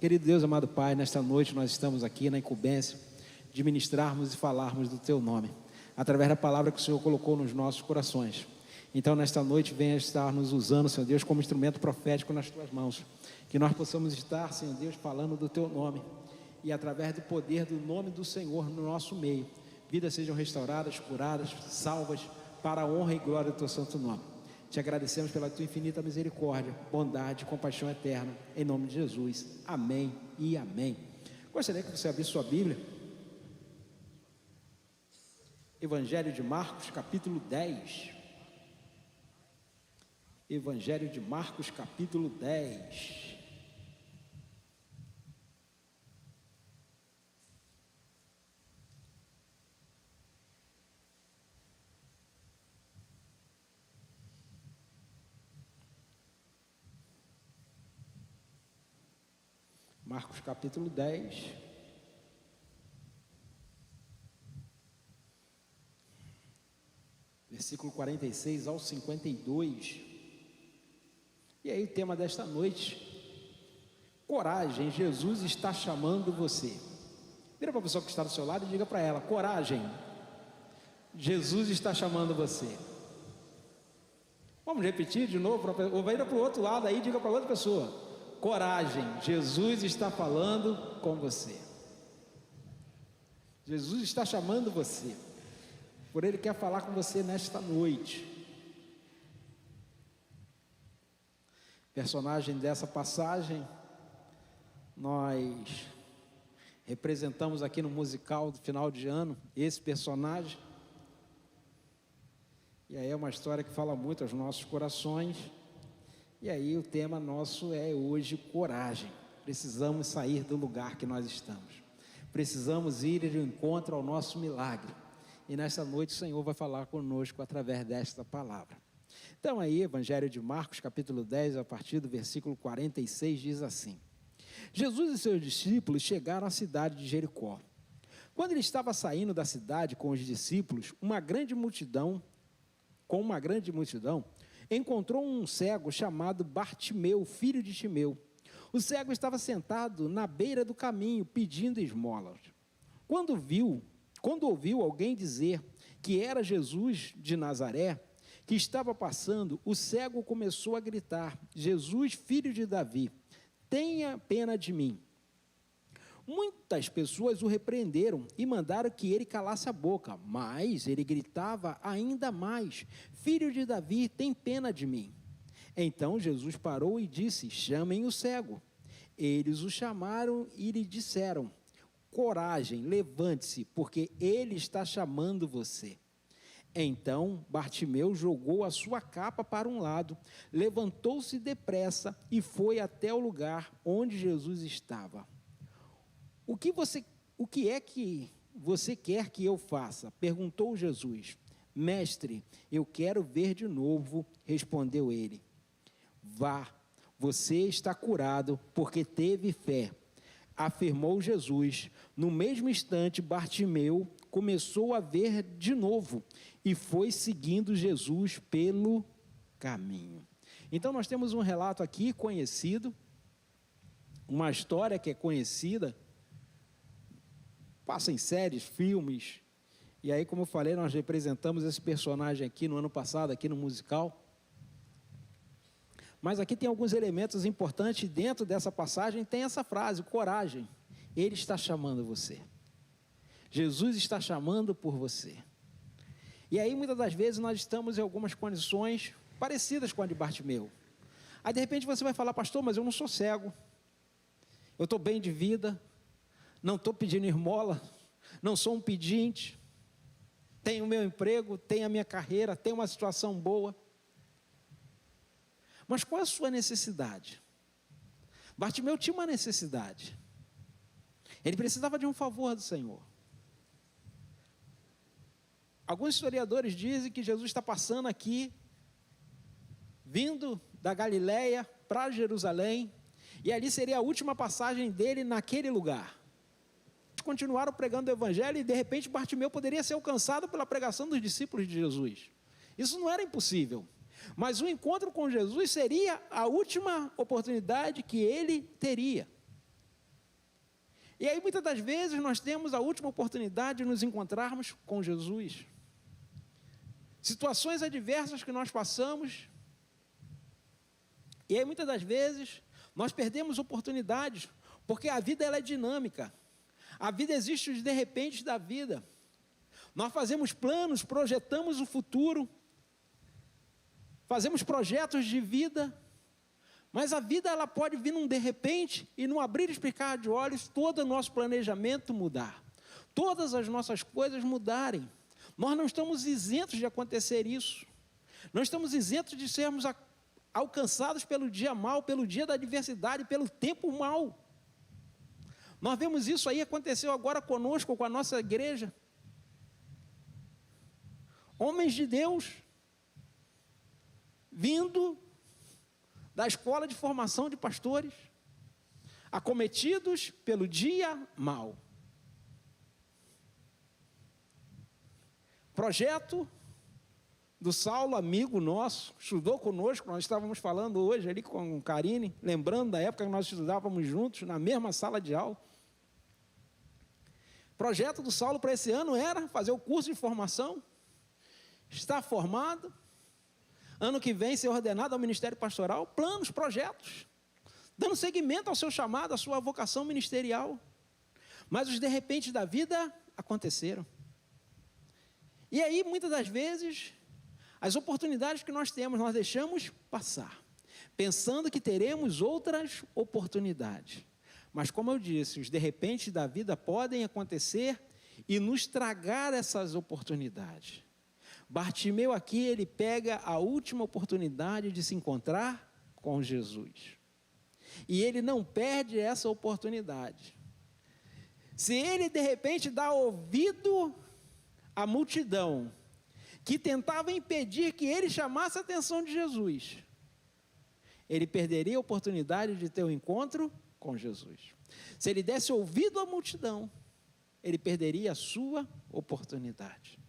Querido Deus, amado Pai, nesta noite nós estamos aqui na incumbência de ministrarmos e falarmos do Teu nome, através da palavra que o Senhor colocou nos nossos corações. Então nesta noite venha estar nos usando, Senhor Deus, como instrumento profético nas Tuas mãos, que nós possamos estar, Senhor Deus, falando do Teu nome, e através do poder do nome do Senhor no nosso meio, vidas sejam restauradas, curadas, salvas, para a honra e glória do Teu santo nome. Te agradecemos pela Tua infinita misericórdia, bondade e compaixão eterna, em nome de Jesus, amém e amém. Gostaria que você abrisse sua Bíblia, Evangelho de Marcos, capítulo 10. Evangelho de Marcos, capítulo 10. Marcos capítulo 10, versículo 46 ao 52, e aí o tema desta noite: coragem, Jesus está chamando você. Vira para a pessoa que está do seu lado e diga para ela: coragem, Jesus está chamando você. Vamos repetir de novo, ou vai para o outro lado aí e diga para outra pessoa: coragem, Jesus está falando com você. Jesus está chamando você, por Ele quer falar com você nesta noite. Personagem dessa passagem, nós representamos aqui no musical do final de ano, esse personagem, e aí é uma história que fala muito aos nossos corações. E aí o tema nosso é hoje coragem. Precisamos sair do lugar que nós estamos. Precisamos ir de encontro ao nosso milagre. E nesta noite o Senhor vai falar conosco através desta palavra. Então aí, Evangelho de Marcos, capítulo 10, a partir do versículo 46, diz assim: Jesus e seus discípulos chegaram à cidade de Jericó. Quando ele estava saindo da cidade com os discípulos, com uma grande multidão, encontrou um cego chamado Bartimeu, filho de Timeu. O cego estava sentado na beira do caminho, pedindo esmolas. Quando ouviu alguém dizer que era Jesus de Nazaré, que estava passando, o cego começou a gritar: Jesus, filho de Davi, tenha pena de mim. Muitas pessoas o repreenderam e mandaram que ele calasse a boca, mas ele gritava ainda mais: Filho de Davi, tem pena de mim. Então Jesus parou e disse: chamem o cego. Eles o chamaram e lhe disseram: coragem, levante-se, porque ele está chamando você. Então Bartimeu jogou a sua capa para um lado, levantou-se depressa e foi até o lugar onde Jesus estava. O que é que você quer que eu faça? Perguntou Jesus. Mestre, eu quero ver de novo, respondeu ele. Vá, você está curado porque teve fé, afirmou Jesus. No mesmo instante, Bartimeu começou a ver de novo e foi seguindo Jesus pelo caminho. Então nós temos um relato aqui conhecido, uma história que é conhecida, passa em séries, filmes, e aí, como eu falei, nós representamos esse personagem aqui no ano passado, aqui no musical. Mas aqui tem alguns elementos importantes dentro dessa passagem, tem essa frase: coragem, Ele está chamando você. Jesus está chamando por você. E aí, muitas das vezes, nós estamos em algumas condições parecidas com a de Bartimeu. Aí, de repente, você vai falar: pastor, mas eu não sou cego, eu estou bem de vida, não estou pedindo esmola, não sou um pedinte, tenho o meu emprego, tenho a minha carreira, tenho uma situação boa. Mas qual é a sua necessidade? Bartimeu tinha uma necessidade. Ele precisava de um favor do Senhor. Alguns historiadores dizem que Jesus está passando aqui, vindo da Galileia para Jerusalém, e ali seria a última passagem dele naquele lugar. Continuaram pregando o evangelho e de repente Bartimeu poderia ser alcançado pela pregação dos discípulos de Jesus. Isso não era impossível. Mas o encontro com Jesus seria a última oportunidade que ele teria. E aí, muitas das vezes, nós temos a última oportunidade de nos encontrarmos com Jesus. Situações adversas que nós passamos, e aí, muitas das vezes, nós perdemos oportunidades, porque a vida ela é dinâmica. A vida existe os de repente da vida. Nós fazemos planos, projetamos o futuro, fazemos projetos de vida, mas a vida ela pode vir num de repente e num abrir e piscar de olhos todo o nosso planejamento mudar. Todas as nossas coisas mudarem. Nós não estamos isentos de acontecer isso. Não estamos isentos de sermos alcançados pelo dia mau, pelo dia da adversidade, pelo tempo mau. Nós vemos isso aí, aconteceu agora conosco, com a nossa igreja. Homens de Deus, vindo da escola de formação de pastores, acometidos pelo dia mau. Projeto do Saulo, amigo nosso, estudou conosco, nós estávamos falando hoje ali com Karine, lembrando da época que nós estudávamos juntos, na mesma sala de aula. Projeto do Saulo para esse ano era fazer o curso de formação, estar formado, ano que vem ser ordenado ao ministério pastoral, planos, projetos, dando seguimento ao seu chamado, à sua vocação ministerial. Mas os de repente da vida aconteceram. E aí, muitas das vezes, as oportunidades que nós temos, nós deixamos passar, pensando que teremos outras oportunidades. Mas, como eu disse, os de repente da vida podem acontecer e nos tragar essas oportunidades. Bartimeu aqui, ele pega a última oportunidade de se encontrar com Jesus. E ele não perde essa oportunidade. Se ele, de repente, dá ouvido à multidão que tentava impedir que ele chamasse a atenção de Jesus, ele perderia a oportunidade de ter um encontro com Jesus. Se ele desse ouvido à multidão, ele perderia a sua oportunidade.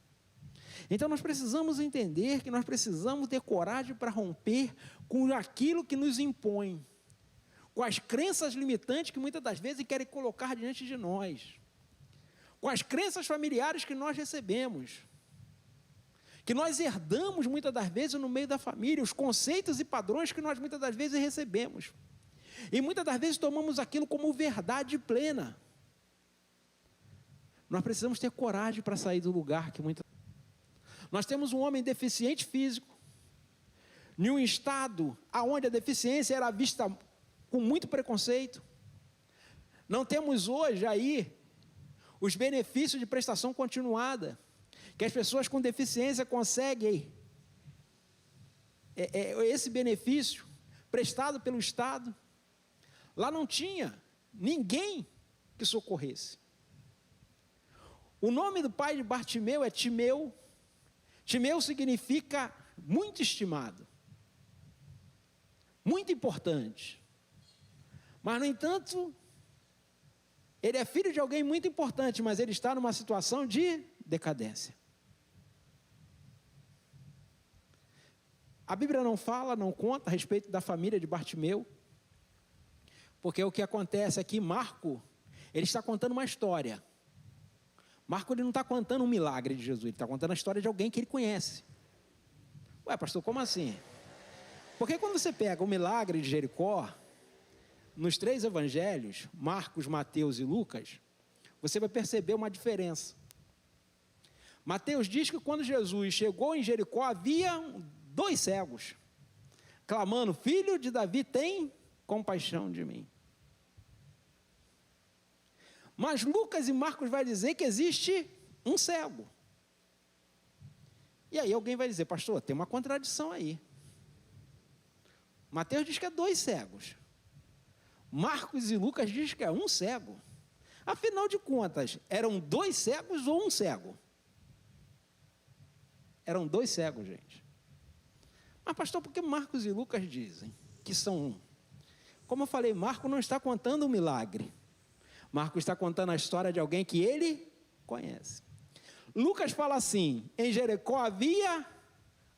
Então, nós precisamos entender que nós precisamos ter coragem para romper com aquilo que nos impõe, com as crenças limitantes que muitas das vezes querem colocar diante de nós, com as crenças familiares que nós recebemos, que nós herdamos muitas das vezes no meio da família, os conceitos e padrões que nós muitas das vezes recebemos. E muitas das vezes tomamos aquilo como verdade plena. Nós precisamos ter coragem para sair do lugar que muitas... Nós temos um homem deficiente físico, em um estado onde a deficiência era vista com muito preconceito. Não temos hoje aí os benefícios de prestação continuada, que as pessoas com deficiência conseguem esse benefício prestado pelo Estado. Lá não tinha ninguém que socorresse. O nome do pai de Bartimeu é Timeu. Timeu significa muito estimado, muito importante. Mas, no entanto, ele é filho de alguém muito importante, mas ele está numa situação de decadência. A Bíblia não fala, não conta a respeito da família de Bartimeu, porque o que acontece aqui, Marco, ele está contando uma história. Marco, ele não está contando um milagre de Jesus, ele está contando a história de alguém que ele conhece. Ué, pastor, como assim? Porque quando você pega o milagre de Jericó, nos 3 evangelhos, Marcos, Mateus e Lucas, você vai perceber uma diferença. Mateus diz que quando Jesus chegou em Jericó, havia 2 cegos, clamando: filho de Davi, tem compaixão de mim. Mas Lucas e Marcos vai dizer que existe um cego. E aí alguém vai dizer: pastor, tem uma contradição aí. Mateus diz que é 2 cegos. Marcos e Lucas diz que é um cego. Afinal de contas, eram 2 cegos ou um cego? Eram 2 cegos, gente. Mas pastor, por que Marcos e Lucas dizem que são um? Como eu falei, Marcos não está contando um milagre. Marcos está contando a história de alguém que ele conhece. Lucas fala assim: em Jericó havia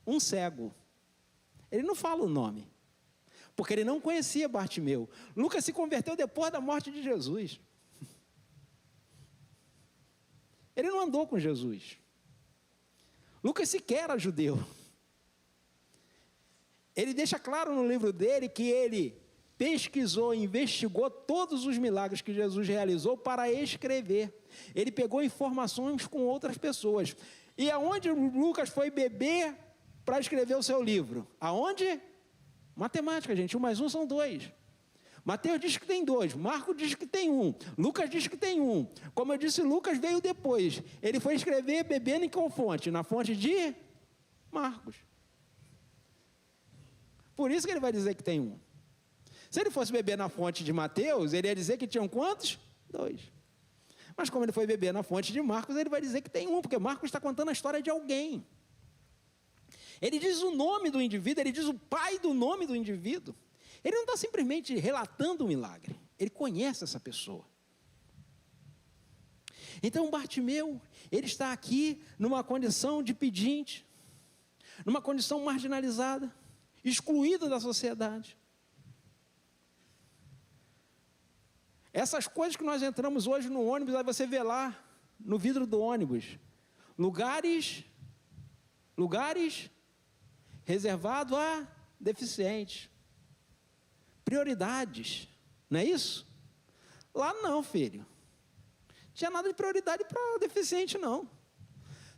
um cego. Ele não fala o nome, porque ele não conhecia Bartimeu. Lucas se converteu depois da morte de Jesus. Ele não andou com Jesus. Lucas sequer era judeu. Ele deixa claro no livro dele que ele pesquisou, investigou todos os milagres que Jesus realizou para escrever. Ele pegou informações com outras pessoas. E aonde Lucas foi beber para escrever o seu livro? Aonde? Matemática, gente. 1 mais 1 são 2. Mateus diz que tem 2, Marcos diz que tem 1, Lucas diz que tem 1. Como eu disse, Lucas veio depois. Ele foi escrever bebendo em qual fonte? Na fonte de Marcos. Por isso que ele vai dizer que tem 1. Se ele fosse beber na fonte de Mateus, ele ia dizer que tinham quantos? 2. Mas como ele foi beber na fonte de Marcos, ele vai dizer que tem 1, porque Marcos está contando a história de alguém. Ele diz o nome do indivíduo, ele diz o pai do nome do indivíduo. Ele não está simplesmente relatando um milagre, ele conhece essa pessoa. Então Bartimeu, ele está aqui numa condição de pedinte, numa condição marginalizada, excluído da sociedade. Essas coisas que nós entramos hoje no ônibus, aí você vê lá, no vidro do ônibus, lugares reservados a deficientes, prioridades, não é isso? Lá não, filho, não tinha nada de prioridade para deficiente, não.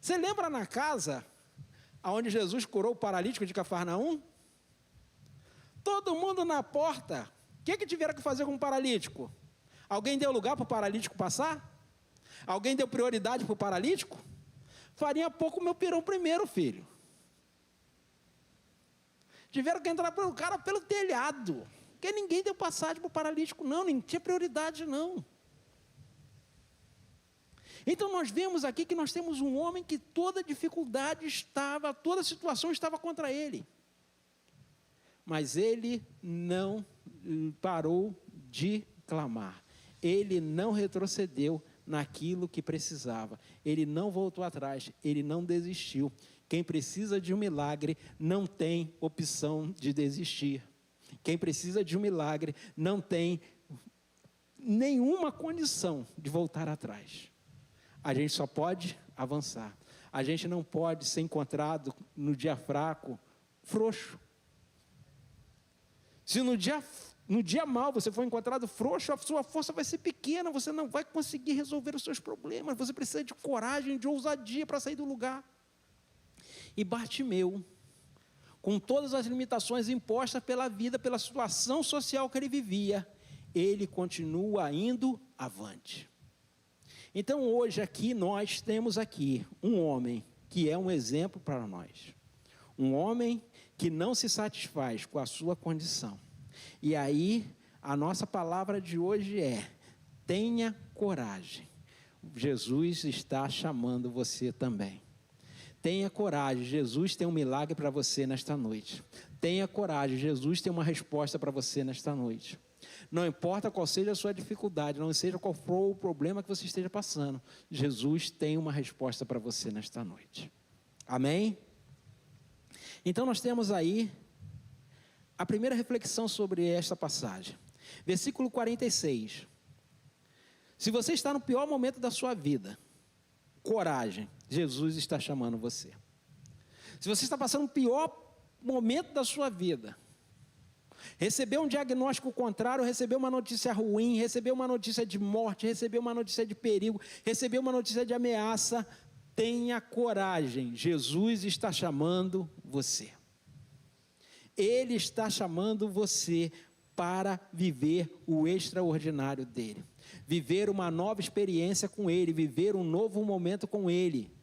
Você lembra na casa, onde Jesus curou o paralítico de Cafarnaum? Todo mundo na porta, o que tiveram que fazer com o paralítico? Alguém deu lugar para o paralítico passar? Alguém deu prioridade para o paralítico? Farinha pouco meu pirão primeiro, filho. Tiveram que entrar pelo cara pelo telhado, porque ninguém deu passagem para o paralítico, não, nem tinha prioridade, não. Então nós vemos aqui que nós temos um homem que toda dificuldade estava, toda situação estava contra ele. Mas ele não parou de clamar. Ele não retrocedeu naquilo que precisava. Ele não voltou atrás, ele não desistiu. Quem precisa de um milagre não tem opção de desistir. Quem precisa de um milagre não tem nenhuma condição de voltar atrás. A gente só pode avançar. A gente não pode ser encontrado no dia fraco, frouxo. Se no dia mau você for encontrado frouxo, a sua força vai ser pequena, você não vai conseguir resolver os seus problemas, você precisa de coragem, de ousadia para sair do lugar. E Bartimeu, com todas as limitações impostas pela vida, pela situação social que ele vivia, ele continua indo avante. Então hoje aqui nós temos aqui um homem que é um exemplo para nós. Um homem que não se satisfaz com a sua condição. E aí, a nossa palavra de hoje é: tenha coragem. Jesus está chamando você também. Tenha coragem, Jesus tem um milagre para você nesta noite. Tenha coragem, Jesus tem uma resposta para você nesta noite. Não importa qual seja a sua dificuldade, não seja qual for o problema que você esteja passando, Jesus tem uma resposta para você nesta noite. Amém? Então nós temos aí a primeira reflexão sobre esta passagem. Versículo 46. Se você está no pior momento da sua vida, coragem, Jesus está chamando você. Se você está passando o pior momento da sua vida, recebeu um diagnóstico contrário, recebeu uma notícia ruim, recebeu uma notícia de morte, recebeu uma notícia de perigo, recebeu uma notícia de ameaça, tenha coragem, Jesus está chamando você. Ele está chamando você para viver o extraordinário dele, viver uma nova experiência com ele, viver um novo momento com ele.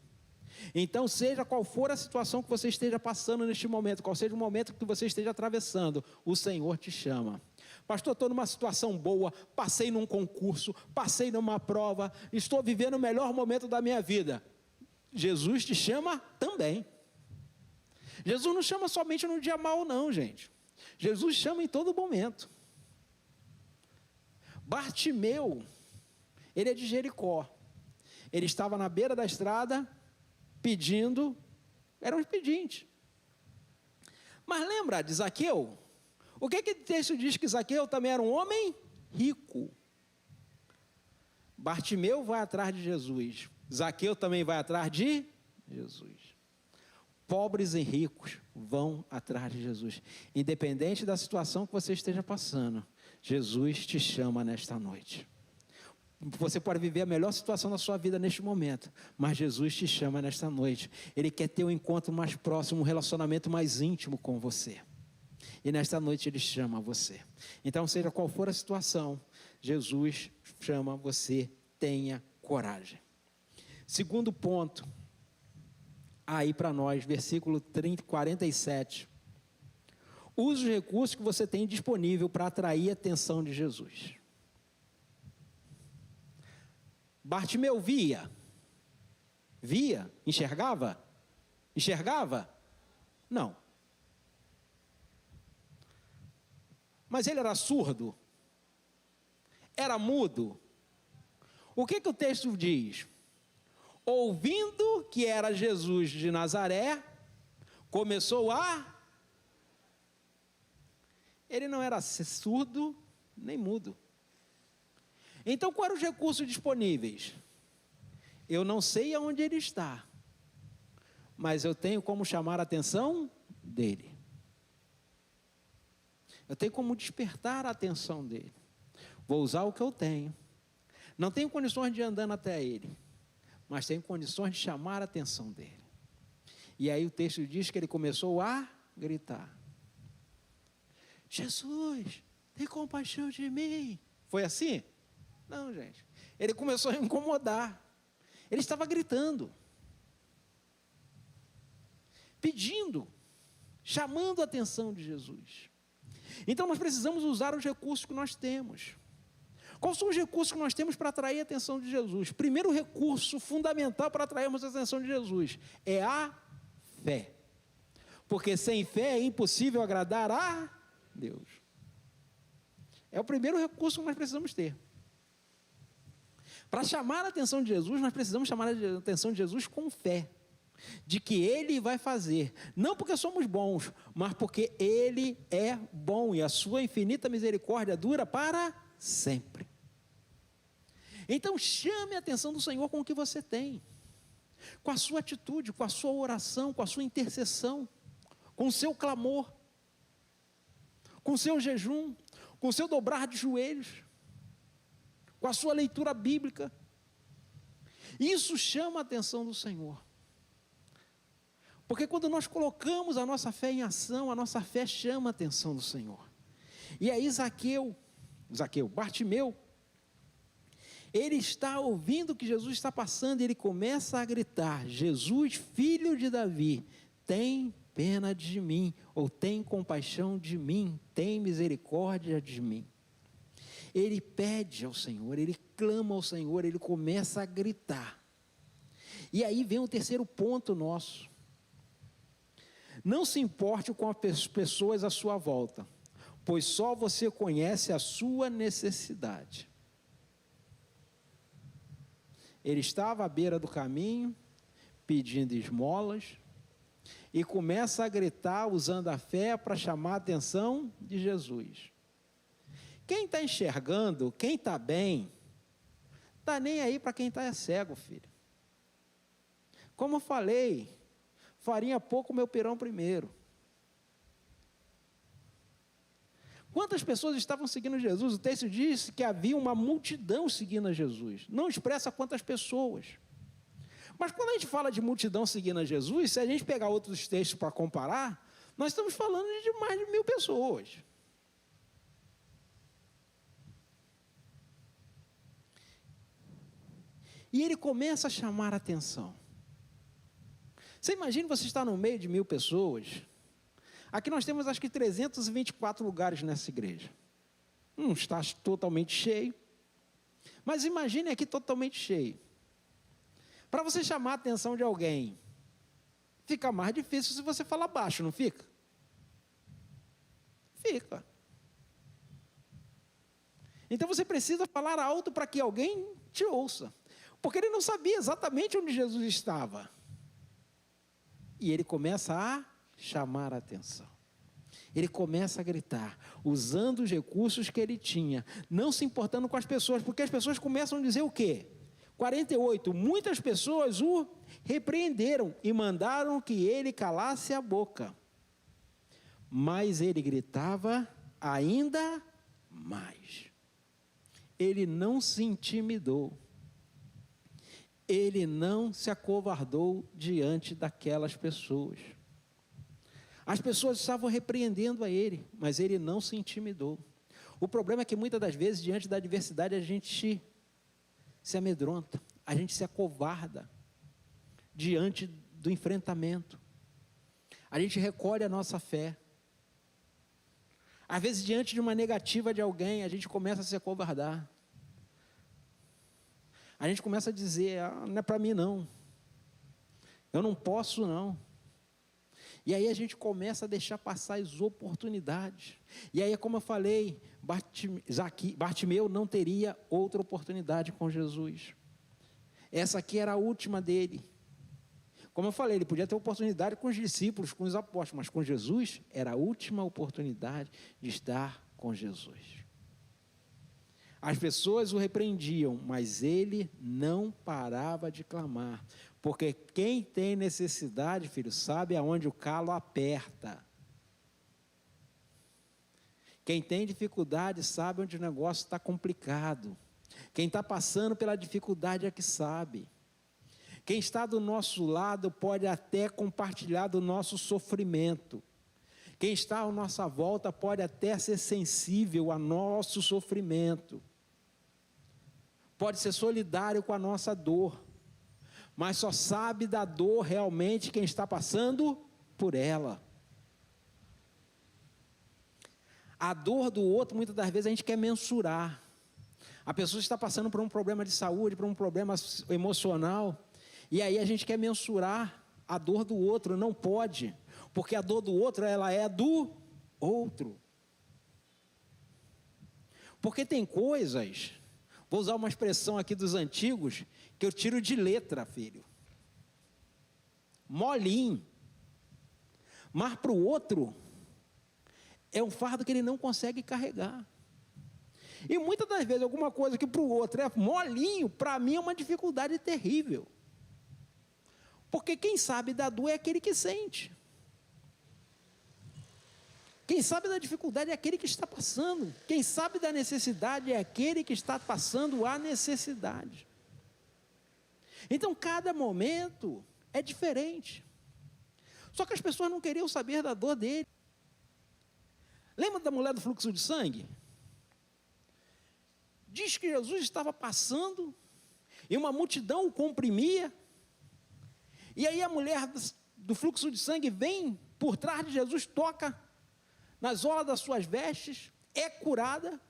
Então, seja qual for a situação que você esteja passando neste momento, qual seja o momento que você esteja atravessando, o Senhor te chama. Pastor, estou numa situação boa, passei num concurso, passei numa prova, estou vivendo o melhor momento da minha vida. Jesus te chama também. Jesus não chama somente no dia mau, não, gente. Jesus chama em todo momento. Bartimeu, ele é de Jericó. Ele estava na beira da estrada, pedindo, era um pedinte. Mas lembra de Zaqueu? O que o texto diz? Que Zaqueu também era um homem rico. Bartimeu vai atrás de Jesus. Zaqueu também vai atrás de Jesus. Pobres e ricos vão atrás de Jesus. Independente da situação que você esteja passando, Jesus te chama nesta noite. Você pode viver a melhor situação da sua vida neste momento, mas Jesus te chama nesta noite. Ele quer ter um encontro mais próximo, um relacionamento mais íntimo com você. E nesta noite Ele chama você. Então, seja qual for a situação, Jesus chama você, tenha coragem. Segundo ponto, aí para nós, versículo 47. Use os recursos que você tem disponível para atrair a atenção de Jesus. Bartimeu via, enxergava? Não. Mas ele era surdo? Era mudo? O que o texto diz? Ouvindo que era Jesus de Nazaré, começou a... Ele não era surdo nem mudo. Então, quais eram os recursos disponíveis? Eu não sei aonde ele está, mas eu tenho como chamar a atenção dele. Eu tenho como despertar a atenção dele. Vou usar o que eu tenho. Não tenho condições de ir andando até ele, mas tenho condições de chamar a atenção dele. E aí o texto diz que ele começou a gritar: Jesus, tem compaixão de mim. Foi assim? Não, gente. Ele começou a incomodar. Ele estava gritando, pedindo, chamando a atenção de Jesus. Então nós precisamos usar os recursos que nós temos. Quais são os recursos que nós temos para atrair a atenção de Jesus? Primeiro recurso fundamental para atrairmos a atenção de Jesus é a fé. Porque sem fé é impossível agradar a Deus. É o primeiro recurso que nós precisamos ter. Para chamar a atenção de Jesus, nós precisamos chamar a atenção de Jesus com fé. De que Ele vai fazer, não porque somos bons, mas porque Ele é bom e a sua infinita misericórdia dura para sempre. Então chame a atenção do Senhor com o que você tem, com a sua atitude, com a sua oração, com a sua intercessão, com o seu clamor, com o seu jejum, com o seu dobrar de joelhos, com a sua leitura bíblica. Isso chama a atenção do Senhor. Porque quando nós colocamos a nossa fé em ação, a nossa fé chama a atenção do Senhor. E aí Bartimeu, ele está ouvindo que Jesus está passando e ele começa a gritar: Jesus, filho de Davi, tem pena de mim, ou tem compaixão de mim, tem misericórdia de mim. Ele pede ao Senhor, ele clama ao Senhor, ele começa a gritar. E aí vem o terceiro ponto nosso. Não se importe com as pessoas à sua volta, pois só você conhece a sua necessidade. Ele estava à beira do caminho, pedindo esmolas, e começa a gritar, usando a fé para chamar a atenção de Jesus. Quem está enxergando, quem está bem, está nem aí para quem está cego, filho. Como eu falei, farinha pouco, meu pirão primeiro. Quantas pessoas estavam seguindo Jesus? O texto diz que havia uma multidão seguindo a Jesus. Não expressa quantas pessoas. Mas quando a gente fala de multidão seguindo a Jesus, se a gente pegar outros textos para comparar, nós estamos falando de mais de 1000 pessoas. E ele começa a chamar a atenção. Você imagina você estar no meio de 1000 pessoas. Aqui nós temos acho que 324 lugares nessa igreja. Não está totalmente cheio. Mas imagine aqui totalmente cheio. Para você chamar a atenção de alguém, fica mais difícil se você falar baixo, não fica? Fica. Então você precisa falar alto para que alguém te ouça. Porque ele não sabia exatamente onde Jesus estava. E ele começa a chamar a atenção. Ele começa a gritar, usando os recursos que ele tinha, não se importando com as pessoas, porque as pessoas começam a dizer o quê? 48, muitas pessoas o repreenderam e mandaram que ele calasse a boca. Mas ele gritava ainda mais. Ele não se intimidou. Ele não se acovardou diante daquelas pessoas. As pessoas estavam repreendendo a ele, mas ele não se intimidou. O problema é que muitas das vezes, diante da adversidade, a gente se amedronta, a gente se acovarda diante do enfrentamento. A gente recolhe a nossa fé. Às vezes, diante de uma negativa de alguém, a gente começa a se acovardar. A gente começa a dizer, não é para mim não. Eu não posso não. E aí a gente começa a deixar passar as oportunidades. E aí, como eu falei, Bartimeu não teria outra oportunidade com Jesus. Essa aqui era a última dele. Como eu falei, ele podia ter oportunidade com os discípulos, com os apóstolos, mas com Jesus era a última oportunidade de estar com Jesus. As pessoas o repreendiam, mas ele não parava de clamar. Porque quem tem necessidade, filho, sabe aonde o calo aperta. Quem tem dificuldade sabe onde o negócio está complicado. Quem está passando pela dificuldade é que sabe. Quem está do nosso lado pode até compartilhar do nosso sofrimento. Quem está à nossa volta pode até ser sensível ao nosso sofrimento. Pode ser solidário com a nossa dor. Mas só sabe da dor realmente quem está passando por ela. A dor do outro, muitas das vezes, a gente quer mensurar. A pessoa está passando por um problema de saúde, por um problema emocional, e aí a gente quer mensurar a dor do outro. Não pode, porque a dor do outro, ela é do outro. Porque tem coisas, vou usar uma expressão aqui dos antigos, que eu tiro de letra, filho. Molinho. Mas para o outro, é um fardo que ele não consegue carregar. E muitas das vezes, alguma coisa que para o outro é molinho, para mim é uma dificuldade terrível. Porque quem sabe da dor é aquele que sente. Quem sabe da dificuldade é aquele que está passando. Quem sabe da necessidade é aquele que está passando a necessidade. Então, cada momento é diferente. Só que as pessoas não queriam saber da dor dele. Lembra da mulher do fluxo de sangue? Diz que Jesus estava passando e uma multidão o comprimia. E aí a mulher do fluxo de sangue vem por trás de Jesus, toca nas orlas das suas vestes, é curada.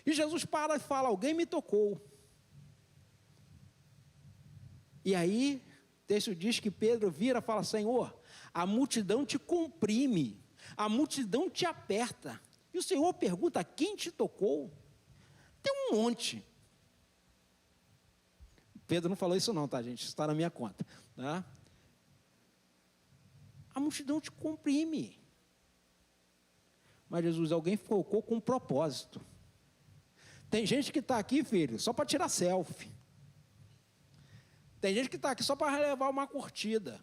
E Jesus para e fala, alguém me tocou. E aí, o texto diz que Pedro vira e fala, Senhor, a multidão te comprime, a multidão te aperta. E o Senhor pergunta, quem te tocou? Tem um monte. Pedro não falou isso não, tá, gente? Isso está na minha conta. Tá? A multidão te comprime. Mas Jesus, alguém focou com um propósito. Tem gente que está aqui, filho, só para tirar selfie. Tem gente que está aqui só para levar uma curtida.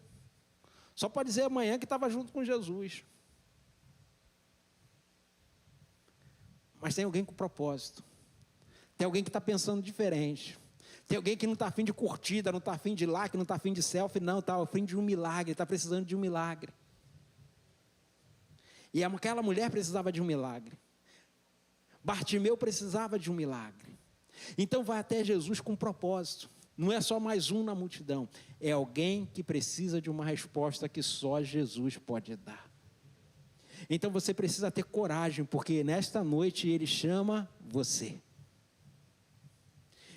Só para dizer amanhã que estava junto com Jesus. Mas tem alguém com propósito. Tem alguém que está pensando diferente. Tem alguém que não está afim de curtida, não está afim de like, não está afim de selfie, não, está afim de um milagre, está precisando de um milagre. E aquela mulher precisava de um milagre. Bartimeu precisava de um milagre. Então vai até Jesus com propósito. Não é só mais um na multidão. É alguém que precisa de uma resposta que só Jesus pode dar. Então você precisa ter coragem, porque nesta noite ele chama você.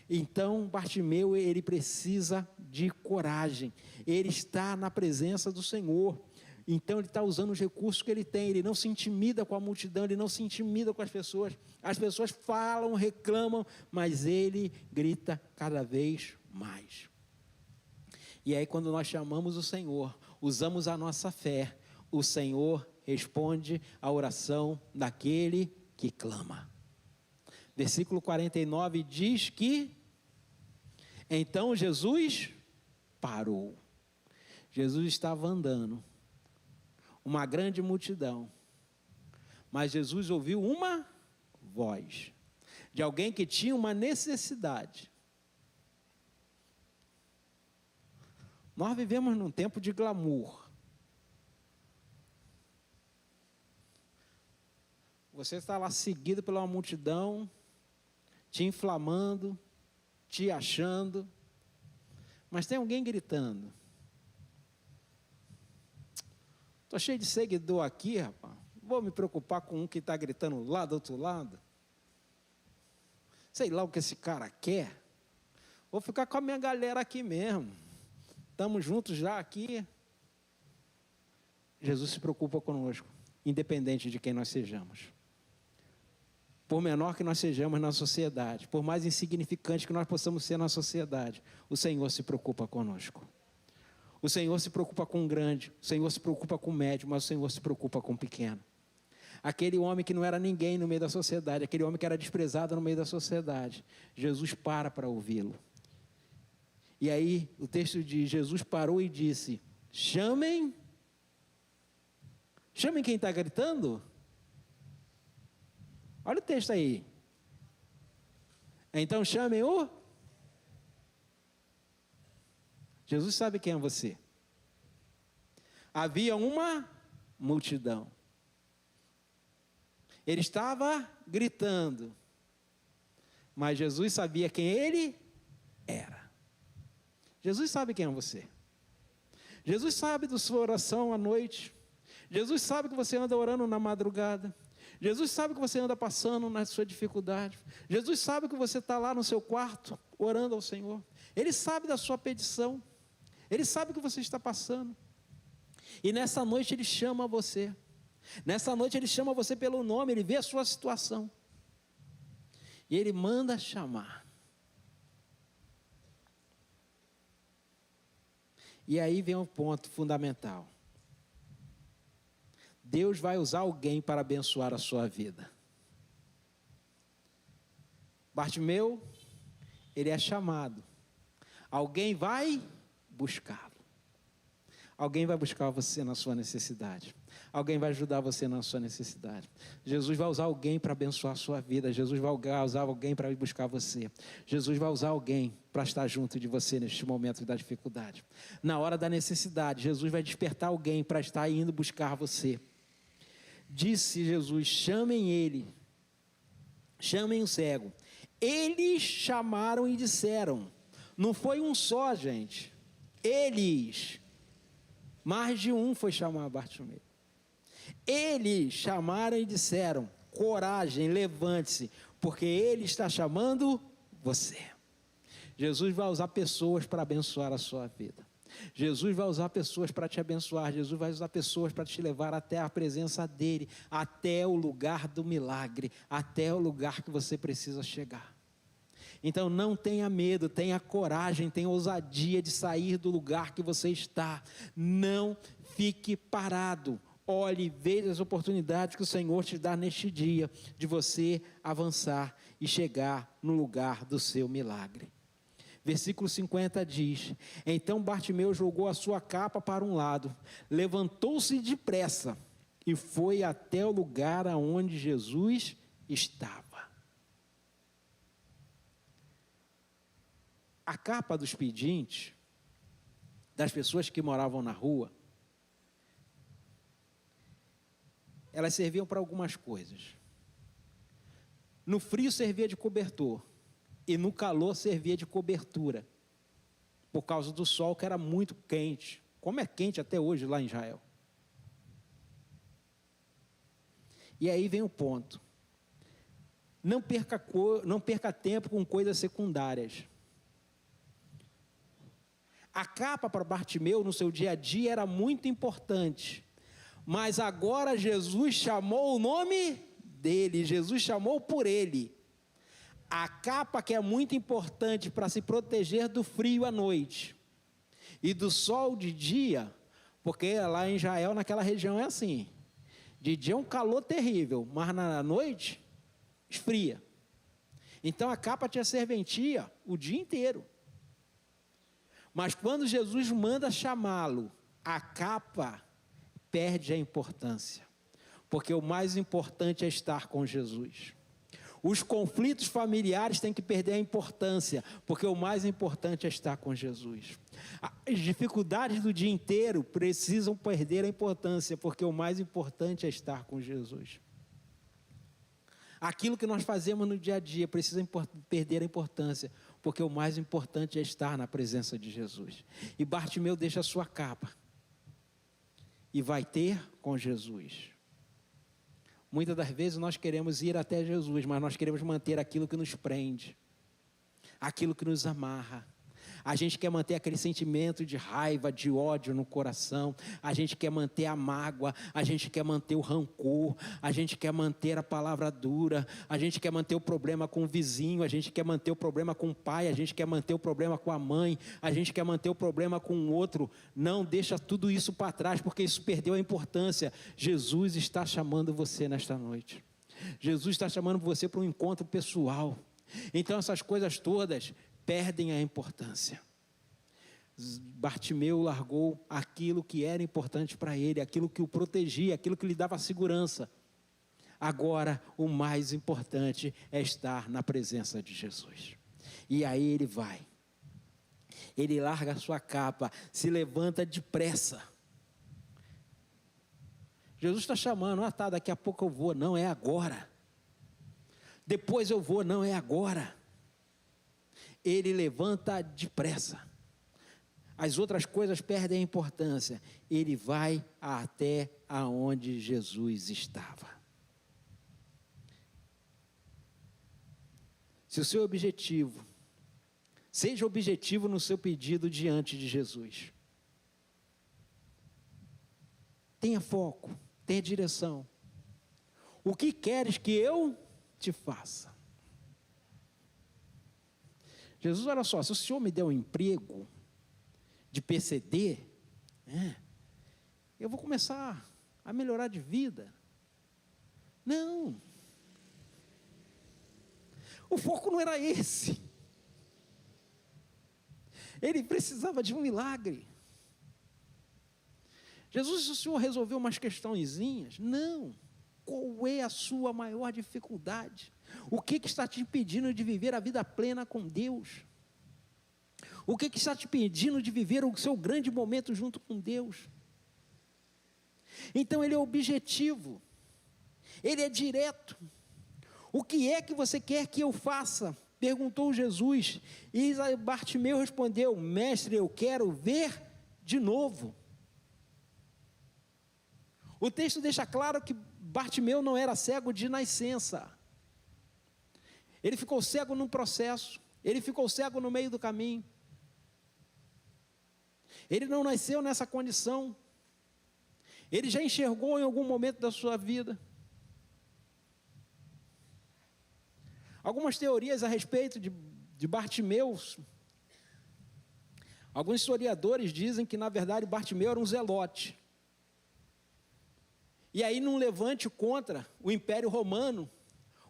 Então Bartimeu, ele precisa de coragem. Ele está na presença do Senhor. Então ele está usando os recursos que ele tem. Ele não se intimida com a multidão, ele não se intimida com as pessoas. As pessoas falam, reclamam, mas ele grita cada vez mais. E aí quando nós chamamos o Senhor, usamos a nossa fé, o Senhor responde à oração daquele que clama. Versículo 49 diz que, então Jesus parou. Jesus estava andando, uma grande multidão, mas Jesus ouviu uma voz de alguém que tinha uma necessidade. Nós vivemos num tempo de glamour. Você está lá seguido pela uma multidão, te inflamando, te achando, mas tem alguém gritando. Estou cheio de seguidor aqui, rapaz. Vou me preocupar com um que está gritando lá do outro lado. Sei lá o que esse cara quer. Vou ficar com a minha galera aqui mesmo. Estamos juntos já aqui. Jesus se preocupa conosco, independente de quem nós sejamos. Por menor que nós sejamos na sociedade, por mais insignificante que nós possamos ser na sociedade, o Senhor se preocupa conosco. O Senhor se preocupa com o grande, o Senhor se preocupa com o médio, mas o Senhor se preocupa com o pequeno. Aquele homem que não era ninguém no meio da sociedade, aquele homem que era desprezado no meio da sociedade, Jesus para ouvi-lo. E aí o texto diz, Jesus parou e disse, chamem quem está gritando. Olha o texto aí. Então chamem o... Jesus sabe quem é você. Havia uma multidão. Ele estava gritando, mas Jesus sabia quem ele era. Jesus sabe quem é você. Jesus sabe da sua oração à noite. Jesus sabe que você anda orando na madrugada. Jesus sabe que você anda passando na sua dificuldade. Jesus sabe que você está lá no seu quarto, orando ao Senhor. Ele sabe da sua petição. Ele sabe o que você está passando. E nessa noite Ele chama você. Nessa noite Ele chama você pelo nome, Ele vê a sua situação. E Ele manda chamar. E aí vem um ponto fundamental. Deus vai usar alguém para abençoar a sua vida. Bartimeu, ele é chamado. Alguém vai buscá-lo. Alguém vai buscar você na sua necessidade. Alguém vai ajudar você na sua necessidade. Jesus vai usar alguém para abençoar a sua vida. Jesus vai usar alguém para ir buscar você. Jesus vai usar alguém para estar junto de você neste momento da dificuldade. Na hora da necessidade, Jesus vai despertar alguém para estar indo buscar você. Disse Jesus, chamem ele. Chamem o cego. Eles chamaram e disseram. Não foi um só, gente. Eles. Mais de um foi chamar Bartimeu. Eles chamaram e disseram, coragem, levante-se, porque Ele está chamando você. Jesus vai usar pessoas para abençoar a sua vida. Jesus vai usar pessoas para te abençoar. Jesus vai usar pessoas para te levar até a presença dEle, até o lugar do milagre, até o lugar que você precisa chegar. Então não tenha medo, tenha coragem, tenha ousadia de sair do lugar que você está. Não fique parado. Olhe e veja as oportunidades que o Senhor te dá neste dia, de você avançar e chegar no lugar do seu milagre. Versículo 50 diz, então Bartimeu jogou a sua capa para um lado, levantou-se depressa e foi até o lugar aonde Jesus estava. A capa dos pedintes, das pessoas que moravam na rua, elas serviam para algumas coisas. No frio servia de cobertor e no calor servia de cobertura, por causa do sol que era muito quente, como é quente até hoje lá em Israel. E aí vem o ponto. Não perca tempo com coisas secundárias. A capa para Bartimeu no seu dia a dia era muito importante, mas agora Jesus chamou o nome dele, Jesus chamou por ele. A capa que é muito importante para se proteger do frio à noite e do sol de dia, porque lá em Israel, naquela região é assim, De dia é um calor terrível, mas na noite esfria. Então a capa tinha serventia o dia inteiro. Mas quando Jesus manda chamá-lo, a capa perde a importância. Porque o mais importante é estar com Jesus. Os conflitos familiares têm que perder a importância, porque o mais importante é estar com Jesus. As dificuldades do dia inteiro precisam perder a importância, porque o mais importante é estar com Jesus. Aquilo que nós fazemos no dia a dia precisa perder a importância, porque o mais importante é estar na presença de Jesus. E Bartimeu deixa a sua capa e vai ter com Jesus. Muitas das vezes nós queremos ir até Jesus, mas nós queremos manter aquilo que nos prende, aquilo que nos amarra. A gente quer manter aquele sentimento de raiva, de ódio no coração. A gente quer manter a mágoa, a gente quer manter o rancor, a gente quer manter a palavra dura, a gente quer manter o problema com o vizinho, a gente quer manter o problema com o pai, a gente quer manter o problema com a mãe, a gente quer manter o problema com o outro. Não, deixa tudo isso para trás, porque isso perdeu a importância. Jesus está chamando você nesta noite. Jesus está chamando você para um encontro pessoal. Então essas coisas todas perdem a importância. Bartimeu largou aquilo que era importante para ele, aquilo que o protegia, aquilo que lhe dava segurança. Agora, o mais importante é estar na presença de Jesus. E aí ele vai. Ele larga a sua capa, se levanta depressa. Jesus está chamando, daqui a pouco eu vou, não, é agora. Depois eu vou, não, é agora. Ele levanta depressa. As outras coisas perdem a importância. Ele vai até aonde Jesus estava. Se o seu objetivo, seja objetivo no seu pedido diante de Jesus. Tenha foco, tenha direção. O que queres que eu te faça? Jesus, olha só, se o Senhor me der um emprego de PCD, eu vou começar a melhorar de vida. Não. O foco não era esse. Ele precisava de um milagre. Jesus, se o Senhor resolveu umas questõezinhas, não. Qual é a sua maior dificuldade? O que está te impedindo de viver a vida plena com Deus? O que está te impedindo de viver o seu grande momento junto com Deus? Então ele é objetivo, ele é direto. O que é que você quer que eu faça? Perguntou Jesus. E Bartimeu respondeu: mestre, eu quero ver de novo. O texto deixa claro que Bartimeu não era cego de nascença. Ele ficou cego num processo. Ele ficou cego no meio do caminho. Ele não nasceu nessa condição. Ele já enxergou em algum momento da sua vida. Algumas teorias a respeito de Bartimeu. Alguns historiadores dizem que, na verdade, Bartimeu era um zelote. E aí, num levante contra o Império Romano,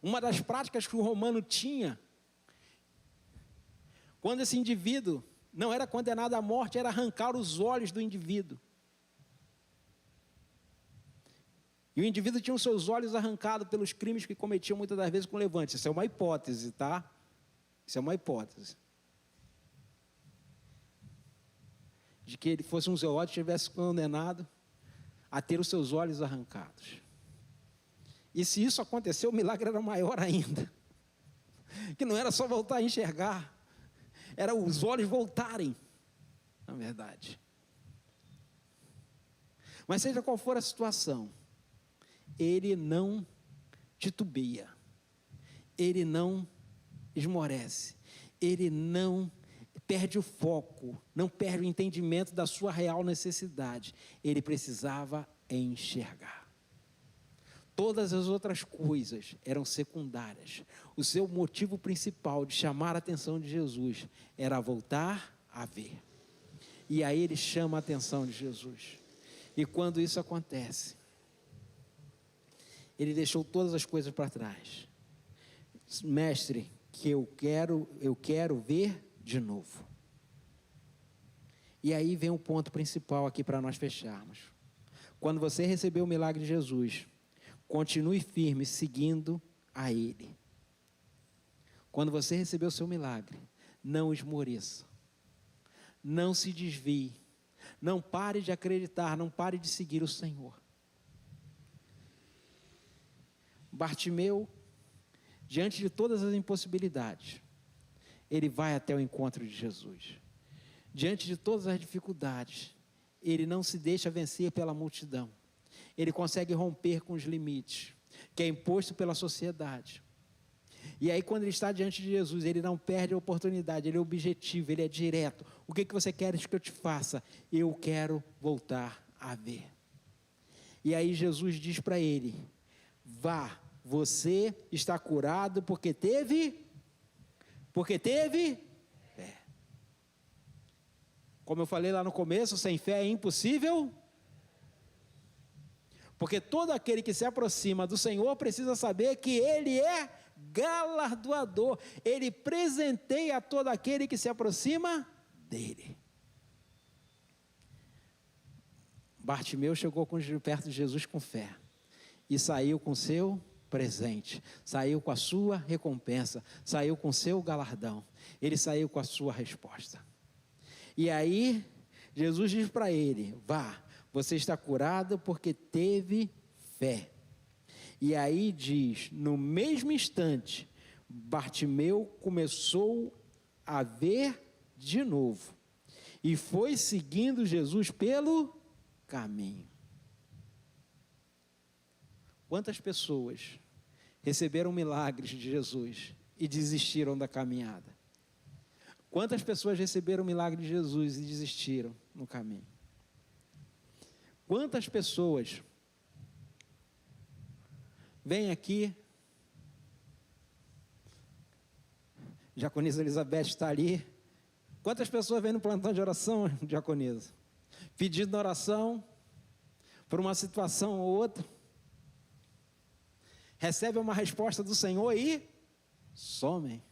uma das práticas que o romano tinha, quando esse indivíduo não era condenado à morte, era arrancar os olhos do indivíduo. E o indivíduo tinha os seus olhos arrancados pelos crimes que cometiam muitas das vezes com levante. Isso é uma hipótese, tá? Isso é uma hipótese. De que ele fosse um zelote e tivesse condenado a ter os seus olhos arrancados. E se isso aconteceu, o milagre era maior ainda. Que não era só voltar a enxergar, era os olhos voltarem, na verdade. Mas seja qual for a situação, ele não titubeia, ele não esmorece, ele não perde o foco, não perde o entendimento da sua real necessidade. Ele precisava enxergar. Todas as outras coisas eram secundárias. O seu motivo principal de chamar a atenção de Jesus era voltar a ver. E aí ele chama a atenção de Jesus. E quando isso acontece, Ele deixou todas as coisas para trás. Mestre, que eu quero ver de novo. E aí vem um ponto principal aqui para nós fecharmos. Quando você receber o milagre de Jesus, continue firme seguindo a Ele. Quando você receber o seu milagre, não esmoreça. Não se desvie. Não pare de acreditar, não pare de seguir o Senhor. Bartimeu, diante de todas as impossibilidades, ele vai até o encontro de Jesus. Diante de todas as dificuldades, ele não se deixa vencer pela multidão. Ele consegue romper com os limites, que é imposto pela sociedade. E aí, quando ele está diante de Jesus, ele não perde a oportunidade, ele é objetivo, ele é direto. O que você quer que eu te faça? Eu quero voltar a ver. E aí Jesus diz para ele: vá, você está curado porque teve fé. Como eu falei lá no começo, sem fé é impossível. Porque todo aquele que se aproxima do Senhor precisa saber que Ele é galardoador. Ele presenteia a todo aquele que se aproxima dele. Bartimeu chegou perto de Jesus com fé e saiu com seu presente, saiu com a sua recompensa, saiu com seu galardão. Ele saiu com a sua resposta. E aí Jesus diz para ele: vá, você está curado porque teve fé. E aí diz, no mesmo instante, Bartimeu começou a ver de novo e foi seguindo Jesus pelo caminho. Quantas pessoas receberam milagres de Jesus e desistiram da caminhada? Quantas pessoas receberam o milagre de Jesus e desistiram no caminho? Quantas pessoas vêm aqui, Diaconisa Elizabeth está ali, quantas pessoas vêm no plantão de oração, Diaconisa, pedindo oração por uma situação ou outra, recebem uma resposta do Senhor e somem.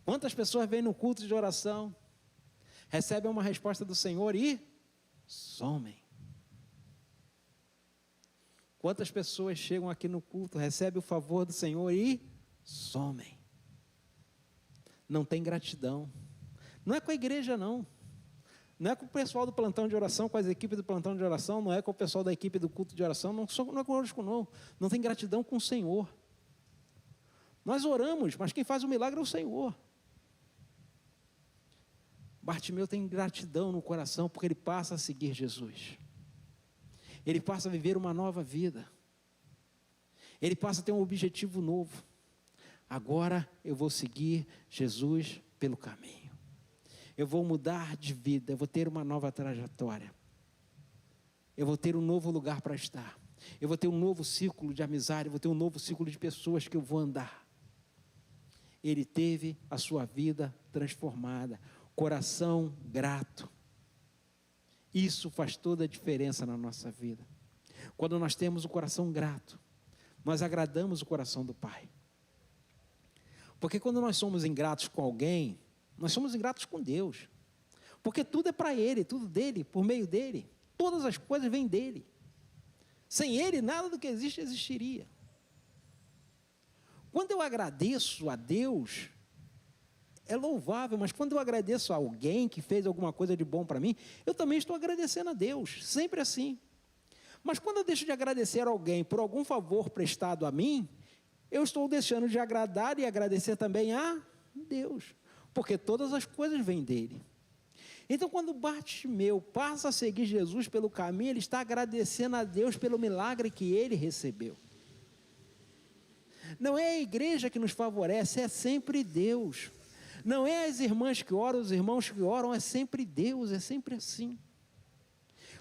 Quantas pessoas vêm no culto de oração, recebem uma resposta do Senhor e somem. Quantas pessoas chegam aqui no culto, recebem o favor do Senhor e somem. Não tem gratidão. Não é com a igreja, não. Não é com o pessoal do plantão de oração, com as equipes do plantão de oração, não é com o pessoal da equipe do culto de oração, não é conosco, não. Não tem gratidão com o Senhor. Nós oramos, mas quem faz o milagre é o Senhor. Bartimeu tem gratidão no coração, porque ele passa a seguir Jesus. Ele passa a viver uma nova vida. Ele passa a ter um objetivo novo. Agora eu vou seguir Jesus pelo caminho. Eu vou mudar de vida, eu vou ter uma nova trajetória. Eu vou ter um novo lugar para estar. Eu vou ter um novo círculo de amizade, eu vou ter um novo círculo de pessoas que eu vou andar. Ele teve a sua vida transformada. Coração grato. Isso faz toda a diferença na nossa vida. Quando nós temos o coração grato, nós agradamos o coração do Pai. Porque quando nós somos ingratos com alguém, nós somos ingratos com Deus. Porque tudo é para Ele, tudo dele, por meio dele. Todas as coisas vêm dele. Sem Ele, nada do que existe existiria. Quando eu agradeço a Deus, é louvável, mas quando eu agradeço a alguém que fez alguma coisa de bom para mim, eu também estou agradecendo a Deus, sempre assim. Mas quando eu deixo de agradecer a alguém por algum favor prestado a mim, eu estou deixando de agradar e agradecer também a Deus, porque todas as coisas vêm dele. Então, quando Bartimeu passa a seguir Jesus pelo caminho, ele está agradecendo a Deus pelo milagre que ele recebeu. Não é a igreja que nos favorece, é sempre Deus. Não é as irmãs que oram, os irmãos que oram, é sempre Deus, é sempre assim.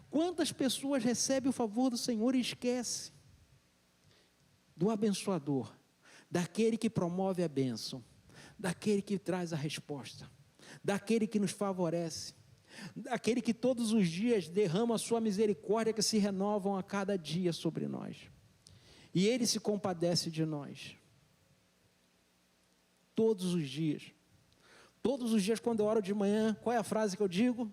Quantas pessoas recebem o favor do Senhor e esquecem do abençoador, daquele que promove a bênção, daquele que traz a resposta, daquele que nos favorece. aquele que todos os dias derrama a sua misericórdia, que se renovam a cada dia sobre nós. E Ele se compadece de nós. Todos os dias. Todos os dias, quando eu oro de manhã, qual é a frase que eu digo?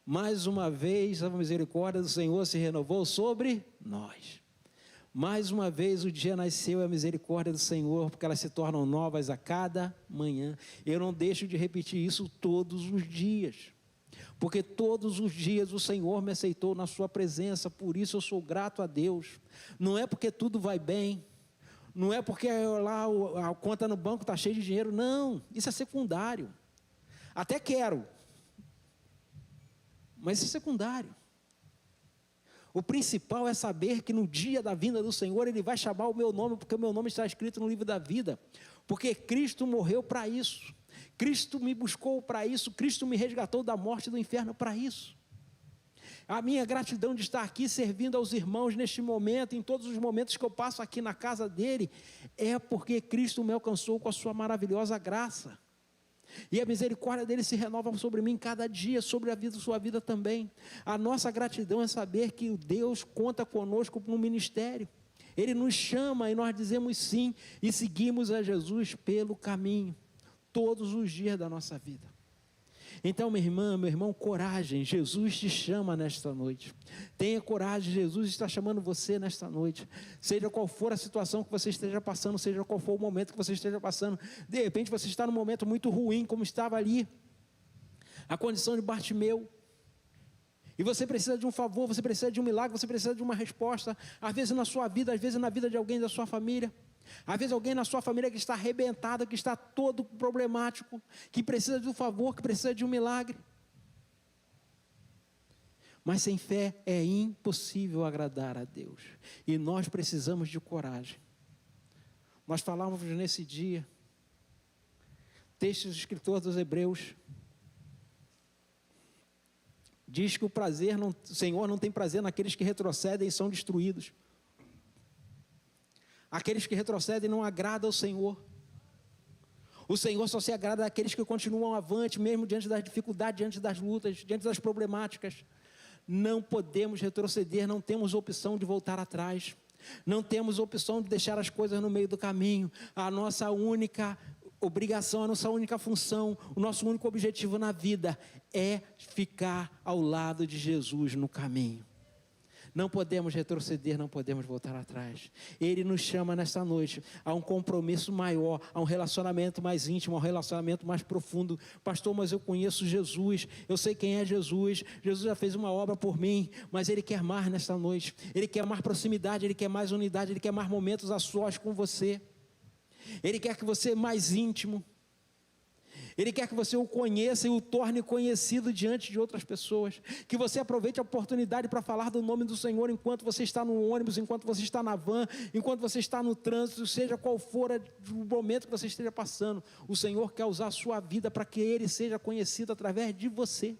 Mais uma vez a misericórdia do Senhor se renovou sobre nós. Mais uma vez o dia nasceu, a misericórdia do Senhor, porque elas se tornam novas a cada manhã. Eu não deixo de repetir isso todos os dias, porque todos os dias o Senhor me aceitou na sua presença, por isso eu sou grato a Deus. Não é porque tudo vai bem, não é porque lá a conta no banco está cheia de dinheiro, não, isso é secundário. Até quero, mas isso é secundário. O principal é saber que no dia da vinda do Senhor, Ele vai chamar o meu nome, porque o meu nome está escrito no livro da vida, porque Cristo morreu para isso, Cristo me buscou para isso, Cristo me resgatou da morte e do inferno para isso. A minha gratidão de estar aqui servindo aos irmãos neste momento, em todos os momentos que eu passo aqui na casa dEle, é porque Cristo me alcançou com a sua maravilhosa graça. E a misericórdia dele se renova sobre mim cada dia, sobre a vida, sua vida também. A nossa gratidão é saber que Deus conta conosco no ministério. Ele nos chama e nós dizemos sim e seguimos a Jesus pelo caminho, todos os dias da nossa vida. Então, minha irmã, meu irmão, coragem, Jesus te chama nesta noite. Tenha coragem, Jesus está chamando você nesta noite. Seja qual for a situação que você esteja passando, seja qual for o momento que você esteja passando. De repente você está num momento muito ruim, como estava ali, a condição de Bartimeu. E você precisa de um favor, você precisa de um milagre, você precisa de uma resposta. Às vezes na sua vida, às vezes na vida de alguém da sua família. Às vezes alguém na sua família que está arrebentado, que está todo problemático, que precisa de um favor, que precisa de um milagre. Mas sem fé é impossível agradar a Deus. E nós precisamos de coragem. Nós falávamos nesse dia, texto do escritor dos Hebreus, diz que o Senhor não tem prazer naqueles que retrocedem e são destruídos. Aqueles que retrocedem não agradam ao Senhor. O Senhor só se agrada daqueles que continuam avante, mesmo diante das dificuldades, diante das lutas, diante das problemáticas. Não podemos retroceder, não temos opção de voltar atrás. Não temos opção de deixar as coisas no meio do caminho. A nossa única obrigação, a nossa única função, o nosso único objetivo na vida é ficar ao lado de Jesus no caminho. Não podemos retroceder, não podemos voltar atrás. Ele nos chama nesta noite a um compromisso maior, a um relacionamento mais íntimo, a um relacionamento mais profundo. Pastor, mas eu conheço Jesus, eu sei quem é Jesus, Jesus já fez uma obra por mim, mas Ele quer mais nesta noite. Ele quer mais proximidade, Ele quer mais unidade, Ele quer mais momentos a sós com você. Ele quer que você mais íntimo. Ele quer que você o conheça e o torne conhecido diante de outras pessoas. Que você aproveite a oportunidade para falar do nome do Senhor enquanto você está no ônibus, enquanto você está na van, enquanto você está no trânsito, seja qual for o momento que você esteja passando. O Senhor quer usar a sua vida para que Ele seja conhecido através de você.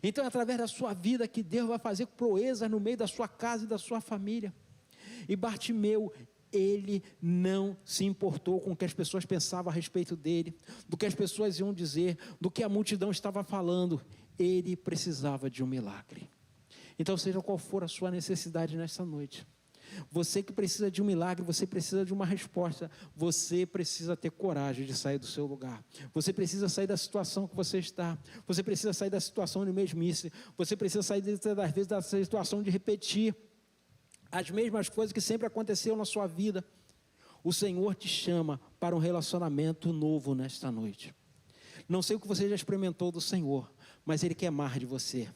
Então é através da sua vida que Deus vai fazer proezas no meio da sua casa e da sua família. E Bartimeu, ele não se importou com o que as pessoas pensavam a respeito dele, do que as pessoas iam dizer, do que a multidão estava falando. Ele precisava de um milagre. Então, seja qual for a sua necessidade nessa noite, você que precisa de um milagre, você precisa de uma resposta, você precisa ter coragem de sair do seu lugar. Você precisa sair da situação que você está. Você precisa sair da situação de mesmice. Você precisa sair, às vezes, da situação de repetir as mesmas coisas que sempre aconteceram na sua vida. O Senhor te chama para um relacionamento novo nesta noite. Não sei o que você já experimentou do Senhor, mas Ele quer mais de você.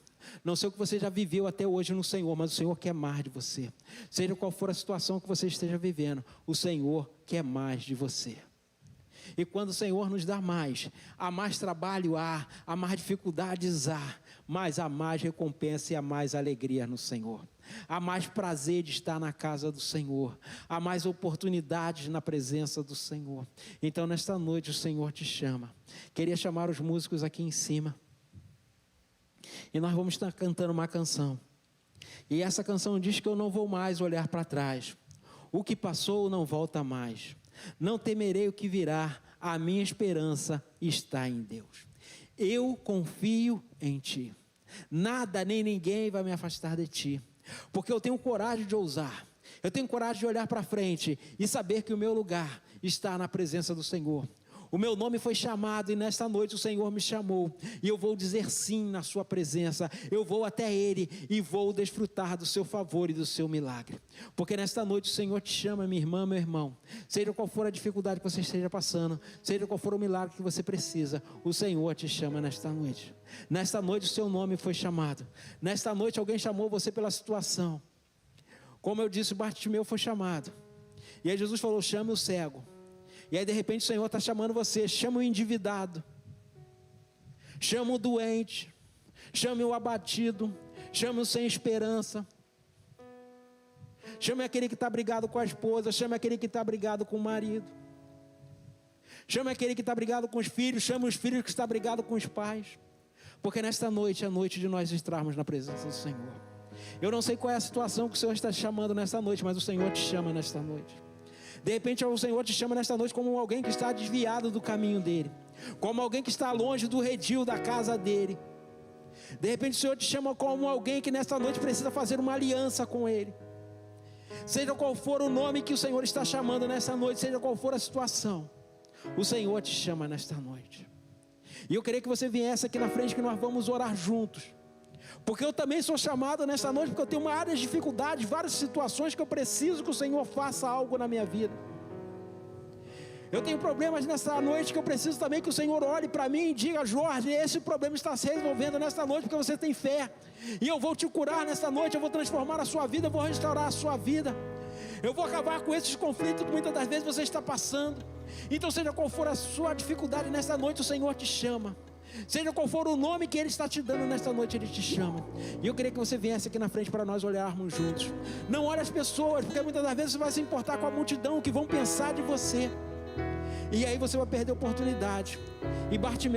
Não sei o que você já viveu até hoje no Senhor, mas o Senhor quer mais de você. Seja qual for a situação que você esteja vivendo, o Senhor quer mais de você. E quando o Senhor nos dá mais, há mais trabalho há mais dificuldades mas há mais recompensa e há mais alegria no Senhor. Há mais prazer de estar na casa do Senhor. Há mais oportunidades na presença do Senhor. Então, nesta noite, o Senhor te chama. Queria chamar os músicos aqui em cima. E nós vamos estar cantando uma canção. E essa canção diz que eu não vou mais olhar para trás. O que passou não volta mais. Não temerei o que virá. A minha esperança está em Deus. Eu confio em ti. Nada nem ninguém vai me afastar de ti, porque eu tenho coragem de ousar. Eu tenho coragem de olhar para frente e saber que o meu lugar está na presença do Senhor. O meu nome foi chamado e nesta noite o Senhor me chamou. E eu vou dizer sim na sua presença. Eu vou até Ele e vou desfrutar do seu favor e do seu milagre. Porque nesta noite o Senhor te chama, minha irmã, meu irmão. Seja qual for a dificuldade que você esteja passando, seja qual for o milagre que você precisa, o Senhor te chama nesta noite. Nesta noite o seu nome foi chamado. Nesta noite alguém chamou você pela situação. Como eu disse, Bartimeu foi chamado. E aí Jesus falou, chame o cego. E aí de repente o Senhor está chamando você, chama o endividado, chama o doente, chame o abatido, chame o sem esperança, chame aquele que está brigado com a esposa, chame aquele que está brigado com o marido, chame aquele que está brigado com os filhos, chame os filhos que estão brigados com os pais, porque nesta noite é a noite de nós estarmos na presença do Senhor. Eu não sei qual é a situação que o Senhor está te chamando nesta noite, mas o Senhor te chama nesta noite. De repente o Senhor te chama nesta noite como alguém que está desviado do caminho dele, como alguém que está longe do redil da casa dele. De repente o Senhor te chama como alguém que nesta noite precisa fazer uma aliança com ele. Seja qual for o nome que o Senhor está chamando nesta noite, seja qual for a situação, o Senhor te chama nesta noite. E eu queria que você viesse aqui na frente, que nós vamos orar juntos. Porque eu também sou chamado nessa noite, porque eu tenho várias dificuldades, várias situações que eu preciso que o Senhor faça algo na minha vida. Eu tenho problemas nessa noite que eu preciso também que o Senhor olhe para mim e diga, Jorge, esse problema está se resolvendo nesta noite porque você tem fé. E eu vou te curar nesta noite, eu vou transformar a sua vida, eu vou restaurar a sua vida. Eu vou acabar com esses conflitos que muitas das vezes você está passando. Então seja qual for a sua dificuldade nesta noite, o Senhor te chama. Seja qual for o nome que Ele está te dando nesta noite, Ele te chama. E eu queria que você viesse aqui na frente para nós olharmos juntos. Não olhe as pessoas, porque muitas das vezes você vai se importar com a multidão que vão pensar de você. E aí você vai perder a oportunidade. E Bartimeu